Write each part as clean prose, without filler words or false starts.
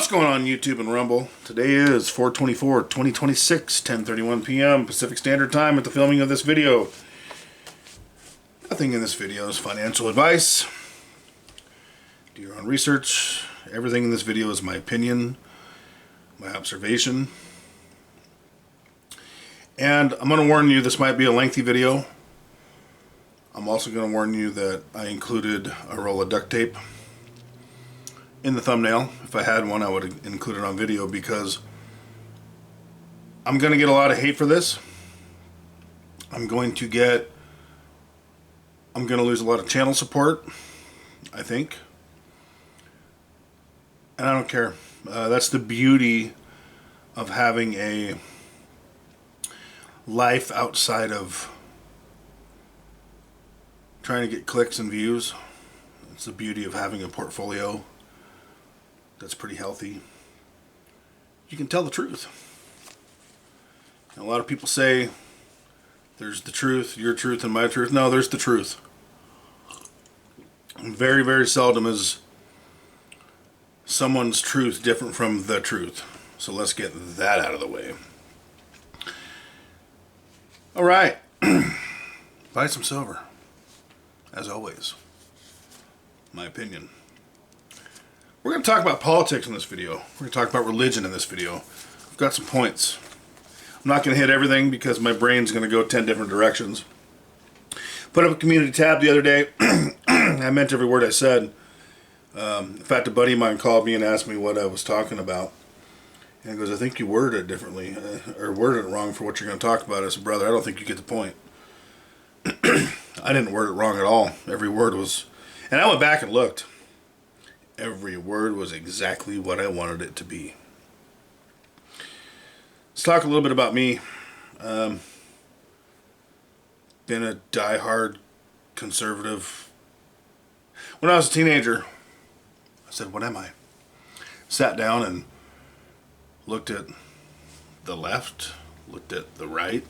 What's going on YouTube and Rumble? Today is 4/24/2026, 10:31 p.m. Pacific Standard Time at the filming of this video. Nothing in this video is financial advice. Do your own research. Everything in this video is my opinion, my observation. And I'm going to warn you, this might be a lengthy video. I'm also going to warn you that I included a roll of duct tape in the thumbnail. If I had one, I would include it on video because I'm going to get a lot of hate for this. I'm going to lose a lot of channel support, I think. And I don't care. That's the beauty of having a life outside of trying to get clicks and views. It's the beauty of having a portfolio that's pretty healthy. You can tell the truth. And a lot of people say there's the truth, your truth, and my truth. No, there's the truth. And very, very seldom is someone's truth different from the truth. So let's get that out of the way. All right. Buy some silver. As always. My opinion. We're going to talk about politics in this video. We're going to talk about religion in this video. I've got some points. I'm not going to hit everything because my brain's going to go 10 different directions. Put up a community tab the other day. I meant every word I said. In fact, a buddy of mine called me and asked me what I was talking about. And he goes, I think you worded it differently, or worded it wrong for what you're going to talk about. I said, brother, I don't think you get the point. I didn't word it wrong at all. Every word was... And I went back and looked. Every word was exactly what I wanted it to be. Let's talk a little bit about me. Been a diehard conservative. When I was a teenager, I said, what am I? Sat down and looked at the left, looked at the right.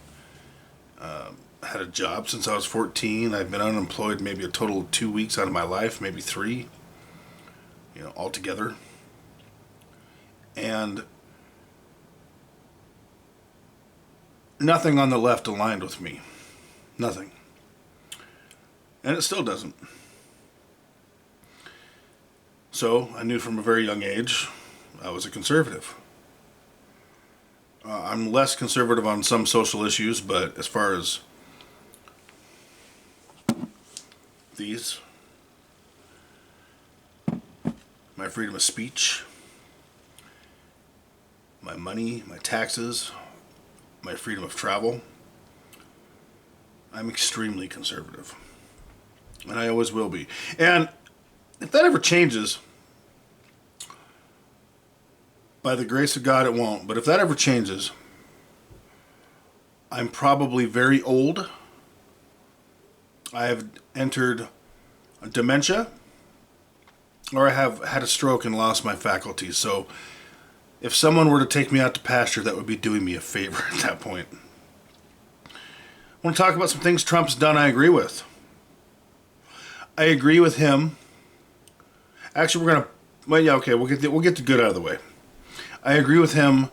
Had a job since I was 14. I've been unemployed maybe a total of 2 weeks out of my life, maybe 3. Altogether. And nothing on the left aligned with me. Nothing. And it still doesn't. So I knew from a very young age I was a conservative. I'm less conservative on some social issues, but as far as these, my freedom of speech, my money, my taxes, my freedom of travel, I'm extremely conservative. And I always will be. And if that ever changes, by the grace of God it won't, but if that ever changes, I'm probably very old. I have entered dementia, or I have had a stroke and lost my faculties. So if someone were to take me out to pasture, that would be doing me a favor at that point. I want to talk about some things Trump's done I agree with. I agree with him. Actually, we're going to... Well, yeah, okay, we'll get the good out of the way. I agree with him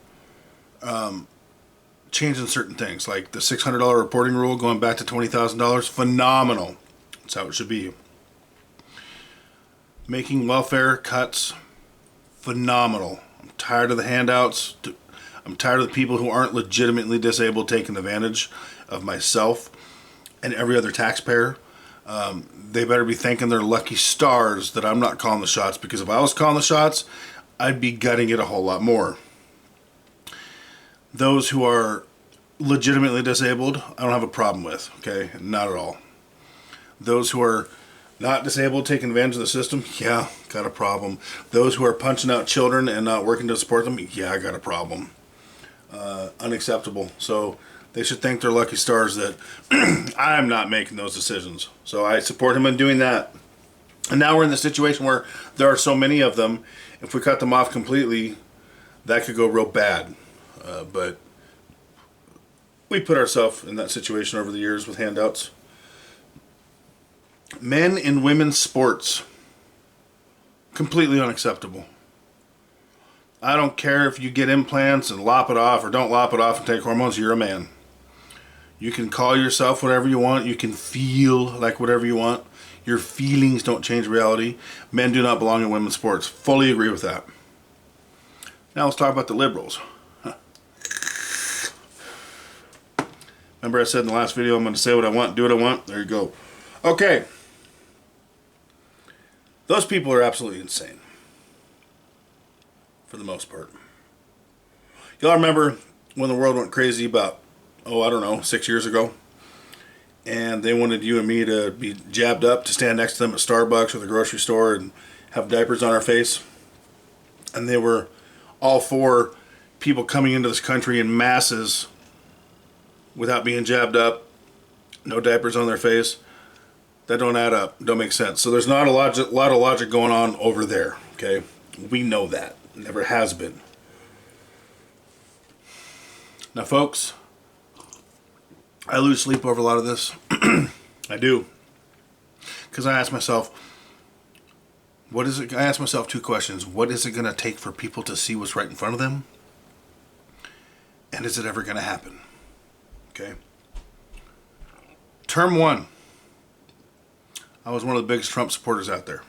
changing certain things, like the $600 reporting rule going back to $20,000. Phenomenal. That's how it should be. Making welfare cuts, phenomenal. I'm tired of the handouts. I'm tired of the people who aren't legitimately disabled taking advantage of myself and every other taxpayer. They better be thanking their lucky stars that I'm not calling the shots, because if I was calling the shots, I'd be gutting it a whole lot more. Those who are legitimately disabled, I don't have a problem with, okay? Not at all. Those who are not disabled, taking advantage of the system, yeah, got a problem. Those who are punching out children and not working to support them, yeah, I got a problem. Unacceptable. So they should thank their lucky stars that I'm not making those decisions. So I support him in doing that. And now we're in the situation where there are so many of them, if we cut them off completely, that could go real bad. But we put ourselves in that situation over the years with handouts. Men in women's sports. Completely unacceptable. I don't care if you get implants and lop it off or don't lop it off and take hormones. You're a man. You can call yourself whatever you want. You can feel like whatever you want. Your feelings don't change reality. Men do not belong in women's sports. Fully agree with that. Now let's talk about the liberals. Remember I said in the last video I'm going to say what I want, do what I want? There you go. Okay. Those people are absolutely insane. For the most part. Y'all remember when the world went crazy about, I don't know, 6 years ago? And they wanted you and me to be jabbed up to stand next to them at Starbucks or the grocery store and have diapers on our face. And they were all for people coming into this country in masses without being jabbed up, no diapers on their face. That don't add up, don't make sense. So there's not a lot of logic going on over there, okay? We know that. Never has been. Now folks, I lose sleep over a lot of this. I do. Because I ask myself, I ask myself two questions. What is it going to take for people to see what's right in front of them? And is it ever going to happen? Okay. Term one. I was one of the biggest Trump supporters out there.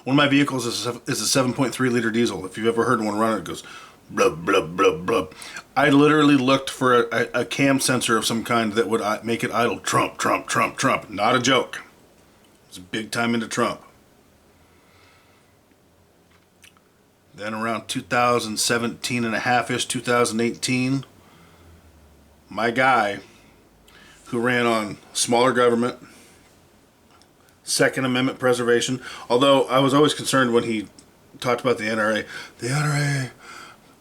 One of my vehicles is a 7.3 liter diesel. If you've ever heard one run it, it goes blub, blub, blub, blub. I literally looked for a cam sensor of some kind that would make it idle. Trump, Trump, Trump, Trump. Not a joke. It's big time into Trump. Then around 2017 and a half-ish, 2018, my guy who ran on smaller government, Second Amendment preservation, although I was always concerned when he talked about the NRA. The NRA,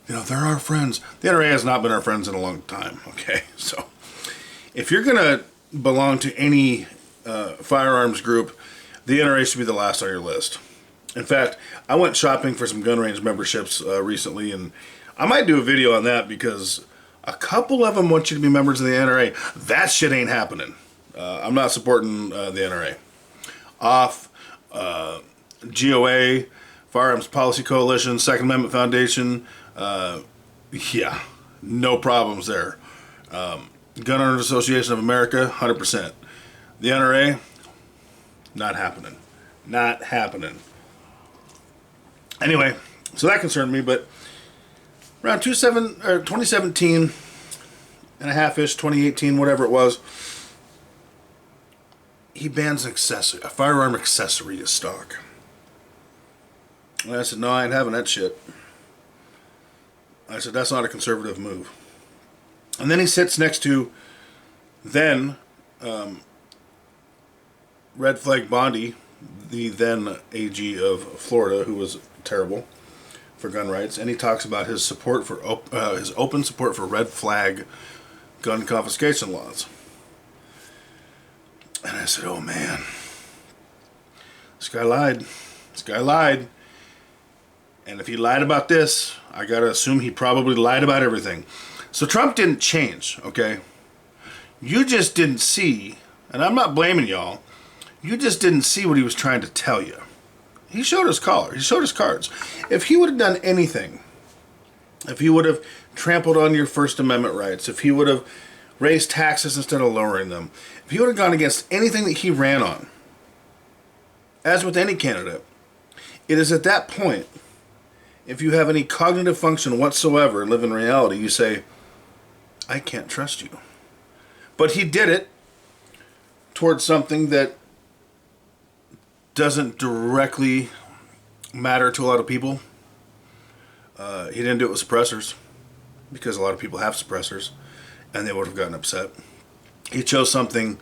they're our friends. The NRA has not been our friends in a long time, okay? So if you're going to belong to any firearms group, the NRA should be the last on your list. In fact, I went shopping for some gun range memberships recently, and I might do a video on that because a couple of them want you to be members of the NRA. That shit ain't happening. I'm not supporting the NRA. Off, GOA, Firearms Policy Coalition, Second Amendment Foundation, yeah, no problems there. Gun Owners Association of America, 100%. The NRA, not happening. Not happening. Anyway, so that concerned me, but around 2017 and a half-ish, 2018, whatever it was, he bans a firearm accessory to stock. And I said, no, I ain't having that shit. I said, that's not a conservative move. And then he sits next to then Red Flag Bondi, the then AG of Florida, who was terrible for gun rights, and he talks about his support for his open support for red flag gun confiscation laws. And I said, oh man, this guy lied. This guy lied. And if he lied about this, I gotta assume he probably lied about everything. So Trump didn't change, okay? You just didn't see, and I'm not blaming y'all, you just didn't see what he was trying to tell you. He showed his collar. He showed his cards. If he would have done anything, if he would have trampled on your First Amendment rights, if he would have raised taxes instead of lowering them, if he would have gone against anything that he ran on, as with any candidate, it is at that point, if you have any cognitive function whatsoever and live in reality, you say, I can't trust you. But he did it towards something that doesn't directly matter to a lot of people. He didn't do it with suppressors because a lot of people have suppressors and they would have gotten upset. He chose something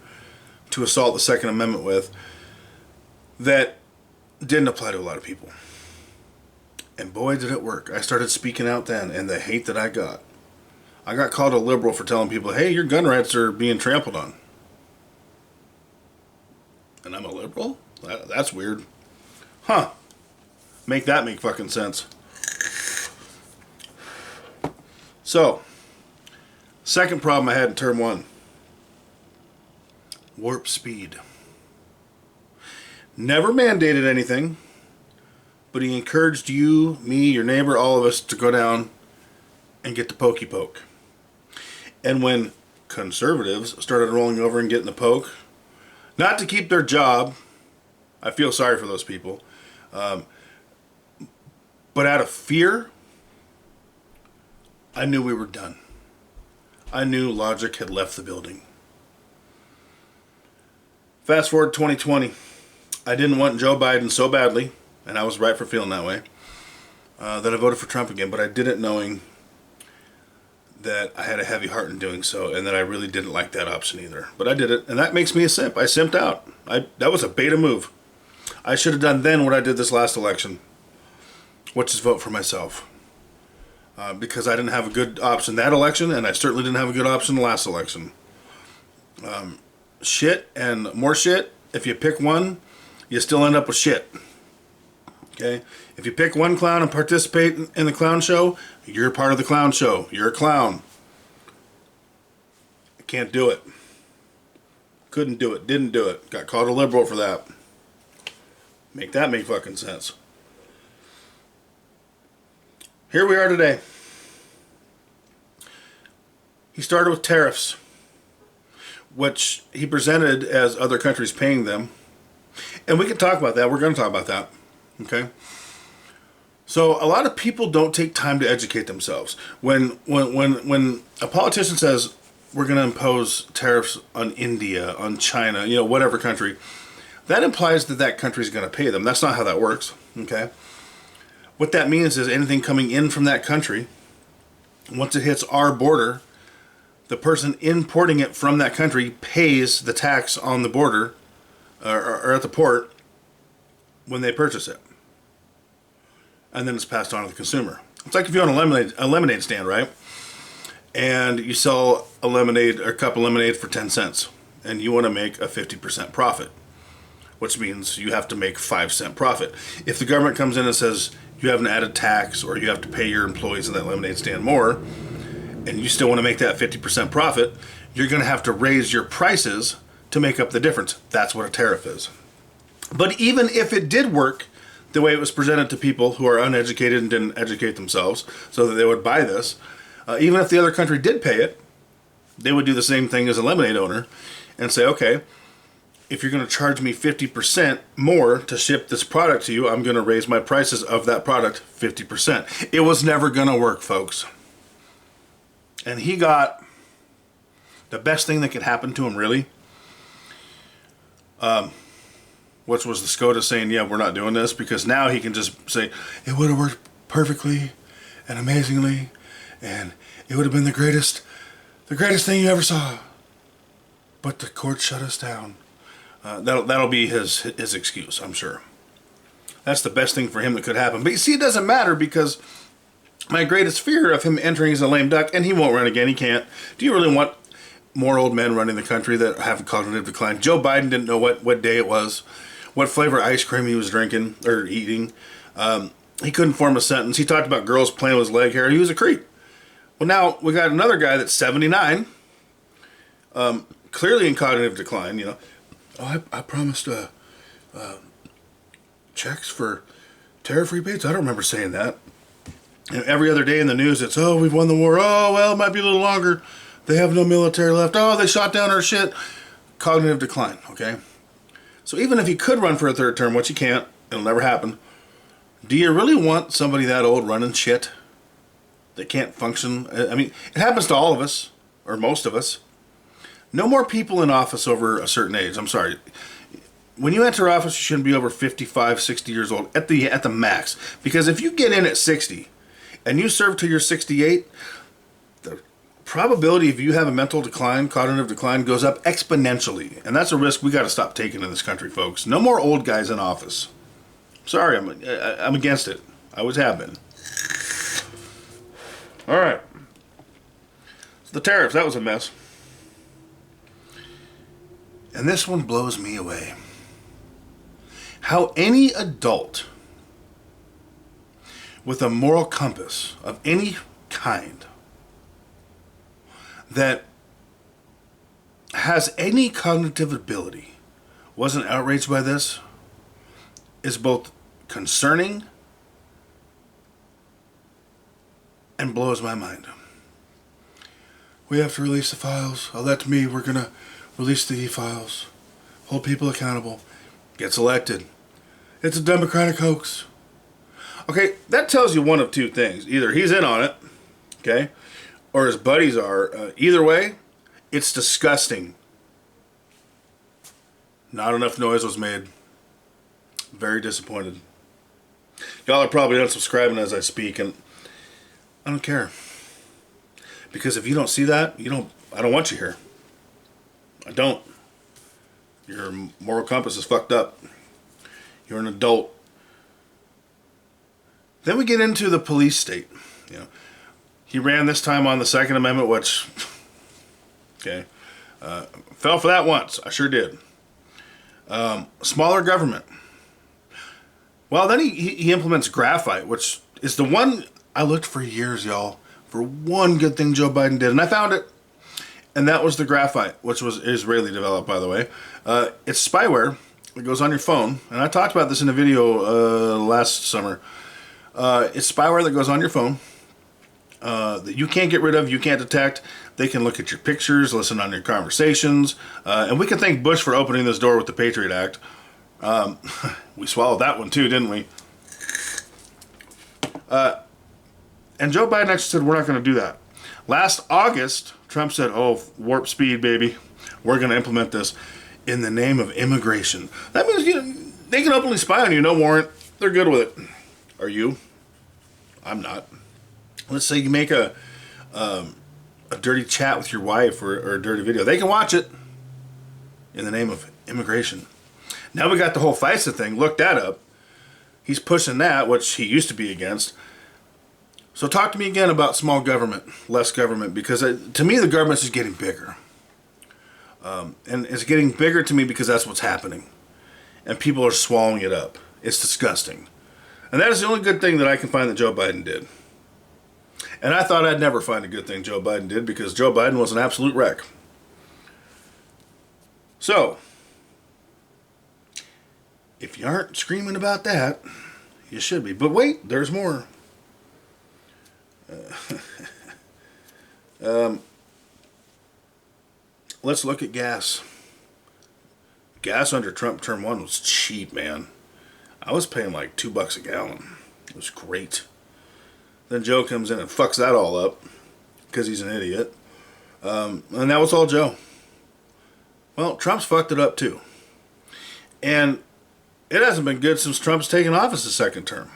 to assault the Second Amendment with that didn't apply to a lot of people. And boy, did it work. I started speaking out then, and the hate that I got called a liberal for telling people, hey, your gun rights are being trampled on. And I'm a liberal? That's weird. Huh. Make that make fucking sense. So, second problem I had in term one. Warp speed. Never mandated anything. but he encouraged you, me, your neighbor, all of us to go down and get the pokey poke. And when conservatives started rolling over and getting the poke, not to keep their job, I feel sorry for those people, but out of fear, I knew we were done. I knew logic had left the building. Fast forward 2020. I didn't want Joe Biden so badly, and I was right for feeling that way, that I voted for Trump again, but I did it knowing that I had a heavy heart in doing so, and that I really didn't like that option either. But I did it, and that makes me a simp. I simped out. That was a beta move. I should have done then what I did this last election, which is vote for myself. Because I didn't have a good option that election, and I certainly didn't have a good option the last election. Shit and more shit, if you pick one, you still end up with shit. Okay? If you pick one clown and participate in the clown show, you're part of the clown show. You're a clown. I can't do it. Couldn't do it. Didn't do it. Got called a liberal for that. Make that make fucking sense. Here we are today. He started with tariffs, which he presented as other countries paying them. And we can talk about that. We're going to talk about that. Okay? So a lot of people don't take time to educate themselves. When a politician says we're going to impose tariffs on India, on China, whatever country, that implies that that country is going to pay them. That's not how that works. Okay? What that means is anything coming in from that country, once it hits our border, the person importing it from that country pays the tax on the border or at the port when they purchase it. And then it's passed on to the consumer. It's like if you own a lemonade stand, right? And you sell a cup of lemonade for 10 cents, and you want to make a 50% profit, which means you have to make 5-cent profit. If the government comes in and says you have an added tax or you have to pay your employees in that lemonade stand more, and you still want to make that 50% profit, you're going to have to raise your prices to make up the difference. That's what a tariff is. But even if it did work the way it was presented to people who are uneducated and didn't educate themselves so that they would buy this, even if the other country did pay it, they would do the same thing as a lemonade owner and say, okay, if you're going to charge me 50% more to ship this product to you, I'm going to raise my prices of that product 50%. It was never going to work, folks. And he got the best thing that could happen to him, really, which was the SCOTUS saying, yeah, we're not doing this, because now he can just say, it would have worked perfectly and amazingly, and it would have been the greatest thing you ever saw. But the court shut us down. That'll be his excuse, I'm sure. That's the best thing for him that could happen. But you see, it doesn't matter, because my greatest fear of him entering as a lame duck, and he won't run again, he can't. Do you really want more old men running the country that have cognitive decline? Joe Biden didn't know what day it was, what flavor ice cream he was drinking or eating. He couldn't form a sentence. He talked about girls playing with his leg hair. He was a creep. Well, now we got another guy that's 79, clearly in cognitive decline. Oh, I promised checks for tariff rebates. I don't remember saying that. And every other day in the news, it's, oh, we've won the war. Oh, well, it might be a little longer. They have no military left. Oh, they shot down our shit. Cognitive decline, okay? So even if he could run for a third term, which he can't, it'll never happen, do you really want somebody that old running shit that can't function? I mean, it happens to all of us, or most of us. No more people in office over a certain age. I'm sorry. When you enter office, you shouldn't be over 55, 60 years old at the max. Because if you get in at 60 and you serve till you're 68, the probability if you have a mental decline, cognitive decline, goes up exponentially. And that's a risk we got to stop taking in this country, folks. No more old guys in office. Sorry, I'm against it. I always have been. All right. So the tariffs, that was a mess. And this one blows me away. How any adult with a moral compass of any kind that has any cognitive ability wasn't outraged by this is both concerning and blows my mind. We have to release the files. Oh, that's me. We're going to release the e-files. Hold people accountable. Gets elected. It's a Democratic hoax. Okay, that tells you one of two things. Either he's in on it, okay, or his buddies are. Either way, it's disgusting. Not enough noise was made. Very disappointed. Y'all are probably unsubscribing as I speak, and I don't care. Because if you don't see that, I don't want you here. I don't. Your moral compass is fucked up. You're an adult. Then we get into the police state. You know, he ran this time on the Second Amendment, which, okay, fell for that once. I sure did. Smaller government. Well, then he implements graphite, which is the one I looked for years, y'all, for one good thing Joe Biden did, and I found it. And that was the graphite, which was Israeli developed, by the way. It's spyware that goes on your phone, and I talked about this in a video last summer. It's spyware that goes on your phone that you can't get rid of, you can't detect. They can look at your pictures, listen on your conversations, and we can thank Bush for opening this door with the Patriot Act. We swallowed that one too, didn't we? And Joe Biden actually said, we're not going to do that. Last August, Trump said, oh, warp speed, baby. We're going to implement this in the name of immigration. That means they can openly spy on you, no warrant. They're good with it. Are you? I'm not. Let's say you make a dirty chat with your wife or a dirty video. They can watch it in the name of immigration. Now we got the whole FISA thing. Look that up. He's pushing that, which he used to be against. So talk to me again about small government, less government, because to me the government's just getting bigger. And it's getting bigger to me because that's what's happening. And people are swallowing it up. It's disgusting. And that is the only good thing that I can find that Joe Biden did. And I thought I'd never find a good thing Joe Biden did because Joe Biden was an absolute wreck. So, if you aren't screaming about that, you should be. But wait, there's more. Let's look at gas. Gas under Trump term 1 was cheap, man. I was paying like $2 a gallon. It was great. Then Joe comes in and fucks that all up because he's an idiot. And that was all Joe. Well, Trump's fucked it up too. And it hasn't been good since Trump's taken office a second term.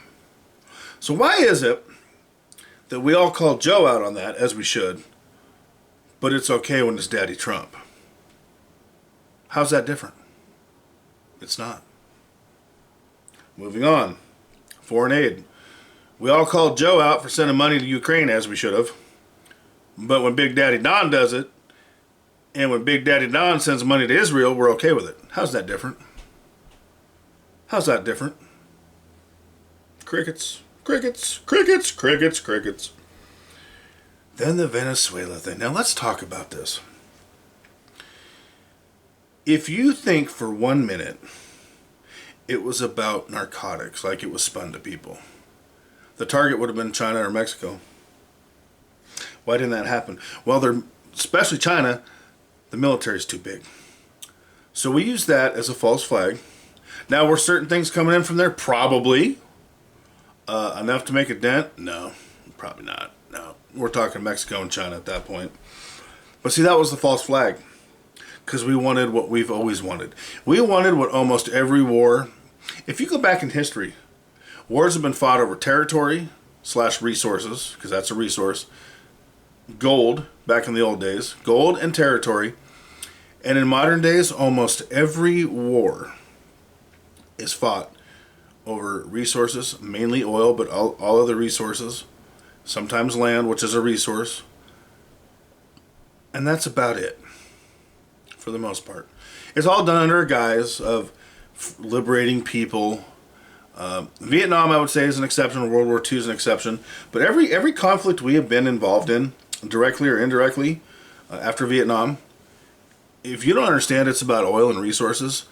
So why is it that we all call Joe out on that, as we should, but it's okay when it's Daddy Trump? How's that different? It's not. Moving on. Foreign aid. We all called Joe out for sending money to Ukraine, as we should have. But when Big Daddy Don does it, and when Big Daddy Don sends money to Israel, we're okay with it. How's that different? How's that different? Crickets. Crickets. Crickets. Crickets. Crickets. Then the Venezuela thing. Now let's talk about this. If you think for 1 minute it was about narcotics, like it was spun to people, the target would have been China or Mexico. Why didn't that happen? Well, especially China, the military's too big. So we use that as a false flag. Now, were certain things coming in from there? Probably. Enough to make a dent? No, probably not. No, we're talking Mexico and China at that point. But see, that was the false flag. Because we wanted what we've always wanted. We wanted what almost every war, if you go back in history, wars have been fought over territory / resources, because that's a resource. Gold, back in the old days. Gold and territory. And in modern days, almost every war is fought over resources, mainly oil, but all other resources. Sometimes land, which is a resource. And that's about it, for the most part. It's all done under a guise of liberating people. Vietnam, I would say, is an exception. World War II is an exception. But every conflict we have been involved in, directly or indirectly, after Vietnam, if you don't understand it's about oil and resources,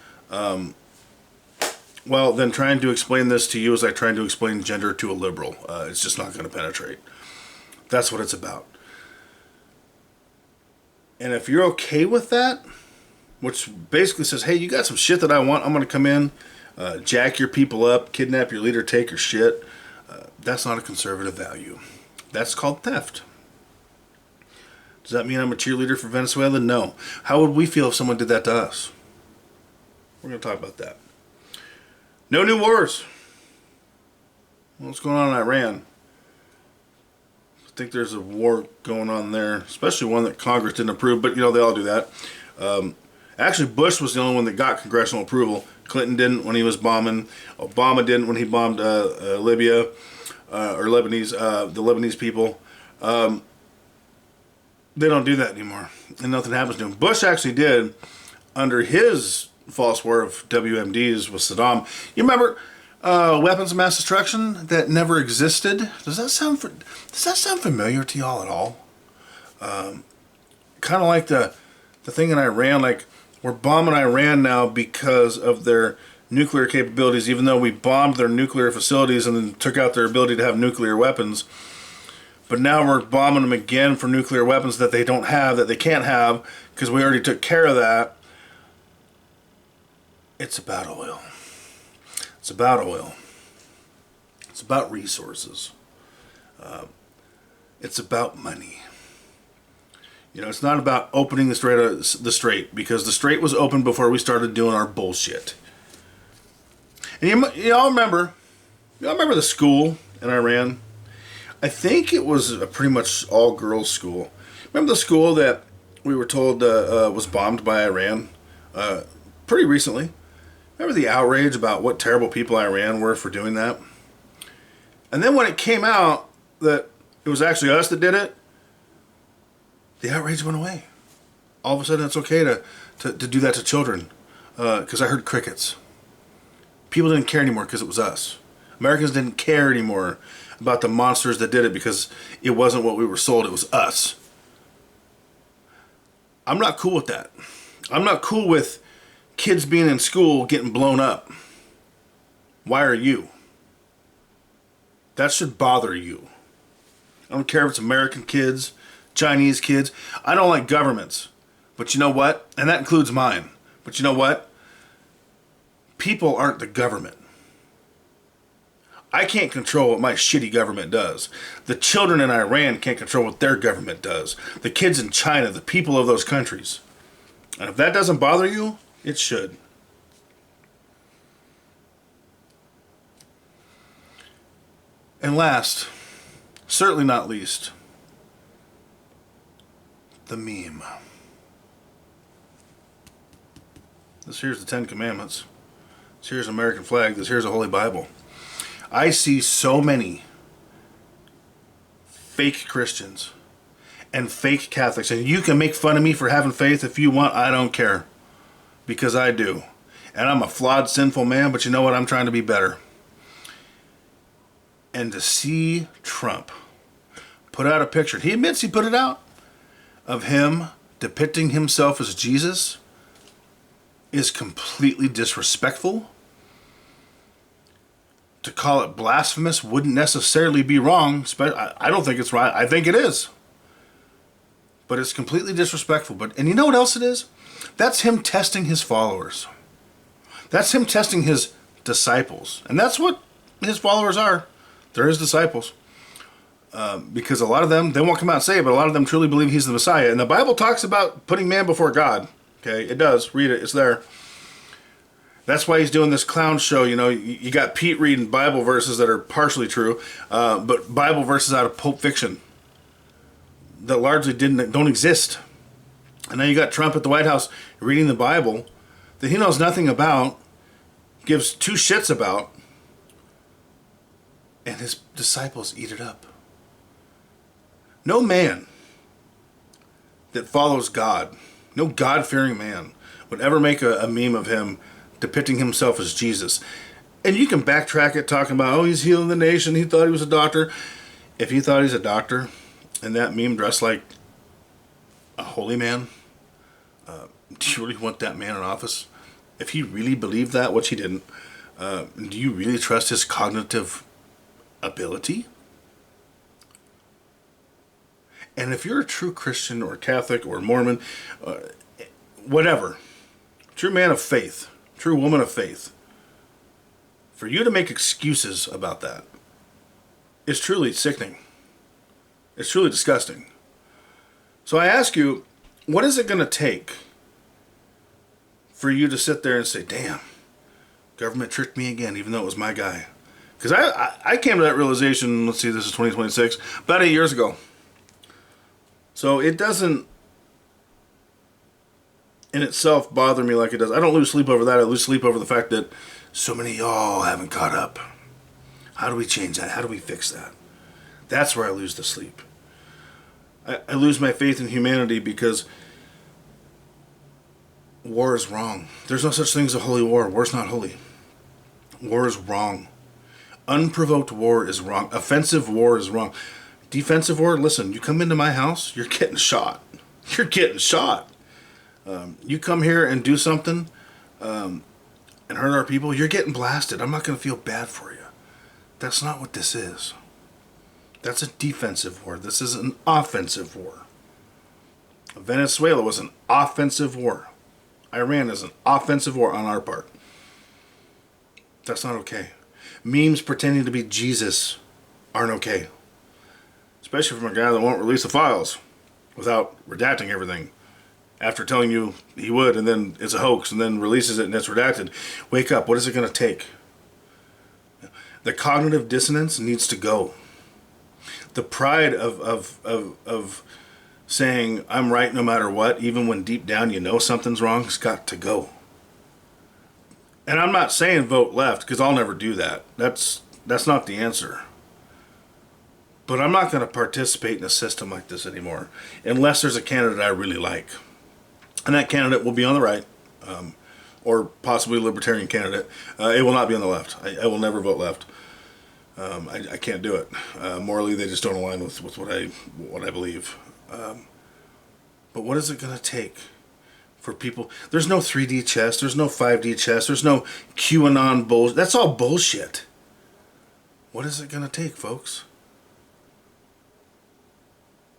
well, then trying to explain this to you is like trying to explain gender to a liberal. It's just not going to penetrate. That's what it's about. And if you're okay with that, which basically says, hey, you got some shit that I want, I'm going to come in, jack your people up, kidnap your leader, take your shit. That's not a conservative value. That's called theft. Does that mean I'm a cheerleader for Venezuela? No. How would we feel if someone did that to us? We're going to talk about that. No new wars. What's going on in Iran? I think there's a war going on there, especially one that Congress didn't approve, but, you know, they all do that. Actually, Bush was the only one that got congressional approval. Clinton didn't when he was bombing. Obama didn't when he bombed Libya, or Lebanese, the Lebanese people. They don't do that anymore, and nothing happens to him. Bush actually did under his false war of WMDs with Saddam. You remember weapons of mass destruction that never existed? Does that sound familiar to y'all at all? Kind of like the thing in Iran, like we're bombing Iran now because of their nuclear capabilities, even though we bombed their nuclear facilities and then took out their ability to have nuclear weapons. But now we're bombing them again for nuclear weapons that they don't have, that they can't have, because we already took care of that. It's about oil. It's about oil. It's about resources. It's about money. You know, it's not about opening the strait, because the strait was open before we started doing our bullshit. And y'all remember the school in Iran? I think it was a pretty much all-girls school. Remember the school that we were told was bombed by Iran pretty recently? Remember the outrage about what terrible people Iran were for doing that? And then when it came out that it was actually us that did it, the outrage went away. All of a sudden it's okay to do that to children, because I heard crickets. People didn't care anymore because it was us. Americans didn't care anymore about the monsters that did it because it wasn't what we were sold, it was us. I'm not cool with that. I'm not cool with kids being in school getting blown up. Why are you? That should bother you. I don't care if it's American kids, Chinese kids. I don't like governments. But you know what? And that includes mine. But you know what? People aren't the government. I can't control what my shitty government does. The children in Iran can't control what their government does. The kids in China, the people of those countries. And if that doesn't bother you, it should. And last, certainly not least, the meme. This here's the Ten Commandments. This here's an American flag. This here's a Holy Bible. I see so many fake Christians and fake Catholics, and you can make fun of me for having faith if you want. I don't care, because I do. And I'm a flawed, sinful man, but you know what? I'm trying to be better. And to see Trump put out a picture, he admits he put it out, of him depicting himself as Jesus is completely disrespectful. To call it blasphemous wouldn't necessarily be wrong. I don't think it's right. I think it is. But it's completely disrespectful. And you know what else it is? That's him testing his followers. That's him testing his disciples. And that's what his followers are. They're his disciples. Because a lot of them, they won't come out and say it, but a lot of them truly believe he's the Messiah. And the Bible talks about putting man before God. Okay, it does. Read it. It's there. That's why he's doing this clown show. You know, you got Pete reading Bible verses that are partially true, but Bible verses out of Pulp Fiction that largely don't exist. And now you got Trump at the White House reading the Bible that he knows nothing about, gives two shits about, and his disciples eat it up. No man that follows God, no God-fearing man, would ever make a meme of him depicting himself as Jesus. And you can backtrack it talking about, oh, he's healing the nation, he thought he was a doctor. If he thought he's a doctor and that meme dressed like a holy man, do you really want that man in office? If he really believed that, which he didn't, do you really trust his cognitive ability? And if you're a true Christian or Catholic or Mormon, whatever, true man of faith, true woman of faith, for you to make excuses about that is truly sickening. It's truly disgusting. So I ask you, what is it going to take for you to sit there and say, damn, government tricked me again, even though it was my guy? Because I came to that realization, let's see, this is 2026, about 8 years ago. So it doesn't in itself bother me like it does. I don't lose sleep over that. I lose sleep over the fact that so many of y'all haven't caught up. How do we change that? How do we fix that? That's where I lose the sleep. I lose my faith in humanity because war is wrong. There's no such thing as a holy war. War's not holy. War is wrong. Unprovoked war is wrong. Offensive war is wrong. Defensive war, listen, you come into my house, you're getting shot. You're getting shot. You come here and do something and hurt our people, you're getting blasted. I'm not going to feel bad for you. That's not what this is. That's a defensive war. This is an offensive war. Venezuela was an offensive war. Iran is an offensive war on our part. That's not okay. Memes pretending to be Jesus aren't okay. Especially from a guy that won't release the files without redacting everything. After telling you he would, and then it's a hoax, and then releases it and it's redacted. Wake up. What is it going to take? The cognitive dissonance needs to go. The pride of saying I'm right no matter what, even when deep down you know something's wrong, has got to go. And I'm not saying vote left, because I'll never do that. That's not the answer. But I'm not going to participate in a system like this anymore unless there's a candidate I really like. And that candidate will be on the right, or possibly a libertarian candidate. It will not be on the left. I will never vote left. I can't do it. Morally, they just don't align with what I believe. But what is it going to take for people? There's no 3D chess. There's no 5D chess. There's no QAnon bullshit. That's all bullshit. What is it going to take, folks?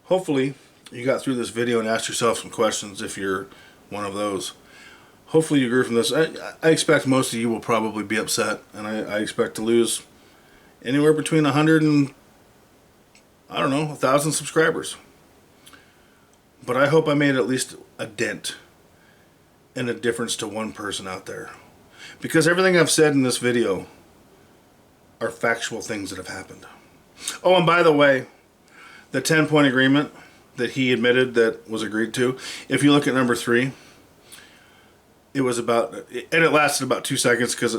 Hopefully, you got through this video and asked yourself some questions if you're one of those. Hopefully you grew from this. I expect most of you will probably be upset, and I expect to lose anywhere between 100 and, I don't know, 1,000 subscribers. But I hope I made at least a dent and a difference to one person out there. Because everything I've said in this video are factual things that have happened. Oh, and by the way, the 10-point agreement that he admitted that was agreed to, if you look at number 3, it was about, and it lasted about 2 seconds because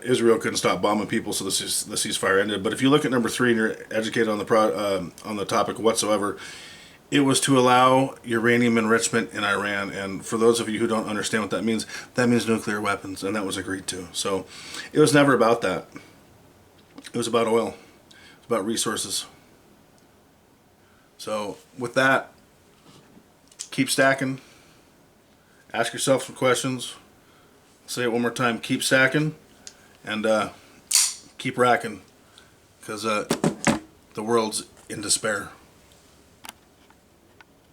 Israel couldn't stop bombing people, so the ceasefire ended. But if you look at number 3 and you're educated on the topic whatsoever, it was to allow uranium enrichment in Iran. And for those of you who don't understand what that means nuclear weapons, and that was agreed to. So it was never about that. It was about oil. It was about resources. So with that, keep stacking. Ask yourself some questions. Say it one more time. Keep stacking and keep racking, because the world's in despair.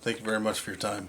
Thank you very much for your time.